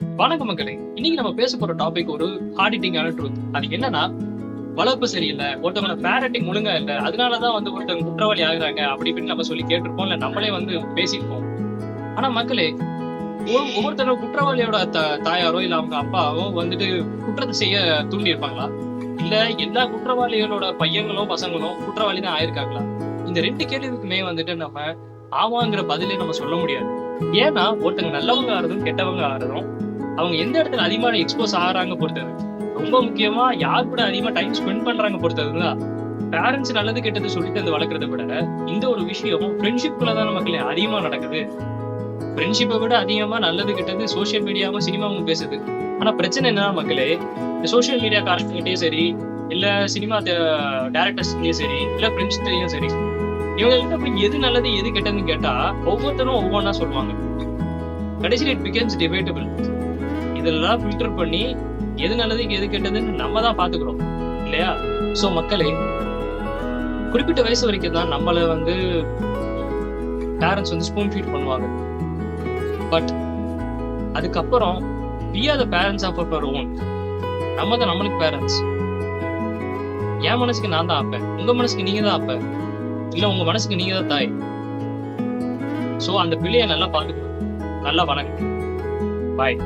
வணக்கம் மக்களே. இன்னைக்கு நம்ம பேச போற டாபிக் ஒரு ஹார்ட் ஹிட்டிங்கான ட்ரூத். அது என்னன்னா, வளர்ப்பு சரியில்லை, ஒருத்தவங்கள பேரண்டிங் ஒழுங்கா இல்ல, அதனாலதான் ஒருத்தவங்க குற்றவாளி ஆகுறாங்க அப்படி இப்படின்னு நம்ம சொல்லி கேட்டிருப்போம், இல்ல நம்மளே பேசியிருப்போம். ஆனா மக்களே, ஒவ்வொருத்தரும் குற்றவாளியோட தாயாரோ இல்ல அவங்க அப்பாவோ குற்றத்தை செய்ய தூண்டி இருப்பாங்களா? இல்ல எல்லா குற்றவாளிகளோட பையங்களும் பசங்களும் குற்றவாளி தான் ஆயிருக்காங்களா? இந்த 2 கேள்விக்குமே நம்ம ஆமாங்கிற பதிலே நம்ம சொல்ல முடியாது. ஏன்னா ஒருத்தங்க நல்லவங்க ஆறதும் கெட்டவங்க ஆறதும் அவங்க எந்த இடத்துல அதிகமா எக்ஸ்போஸ் ஆகுறாங்க பொறுத்தது. ரொம்ப முக்கியமா யார் கூட அதிகமா டைம் ஸ்பெண்ட் பண்றாங்க பொறுத்ததுதான். பேரண்ட்ஸ் நல்லது கெட்டது சொல்லி தந்து வளர்க்கறத விட இந்த ஒரு விஷயம் ஃப்ரெண்ட்ஷிப்குள்ளதான் மக்களே அதிகமா நடக்குது. ஃப்ரெண்ட்ஷிப்பை விட அதிகமா நல்லது கெட்டது சோசியல் மீடியாவும் சினிமாவும் பேசுது. ஆனா பிரச்சனை என்ன மக்களே, இந்த சோசியல் மீடியா காரங்கிட்டயும் சரி, இல்ல சினிமா டைரக்டர்ஸ்லயும் சரி, இல்ல ஃப்ரெண்ட்ஸ்லயும் சரி, இவங்க கிட்ட போய் எது நல்லது எது கெட்டதுன்னு கேட்டா ஒவ்வொருத்தரும் ஒவ்வொன்னா சொல்லுவாங்க. கடைசியில் இட் பிகம்ஸ் டிபேட்டபிள். இதெல்லாம் ஃபில்டர் பண்ணி எது நல்லது எது கெட்டதுன்னு நம்ம தான் பாத்துக்கிறோம் இல்லையா? சோ மக்களே, குறிப்பிட்ட வயசு வரைக்கும் தான் நம்மள பேரண்ட்ஸ் ஸ்பூன் ஃபீட் பண்ணுவாங்க. பட் அதுக்கப்புறம் we are the parents of our own. நம்ம தான் நம்மளுக்கு பேரண்ட்ஸ். என் மனசுக்கு நான் தான் அப்ப, உங்க மனசுக்கு நீங்க தான் அப்ப, இல்ல உங்க மனசுக்கு நீங்க தான் தாய். சோ அந்த பிள்ளைய நல்லா பாத்துக்கணும். நல்லா வணக்கம். பாய்.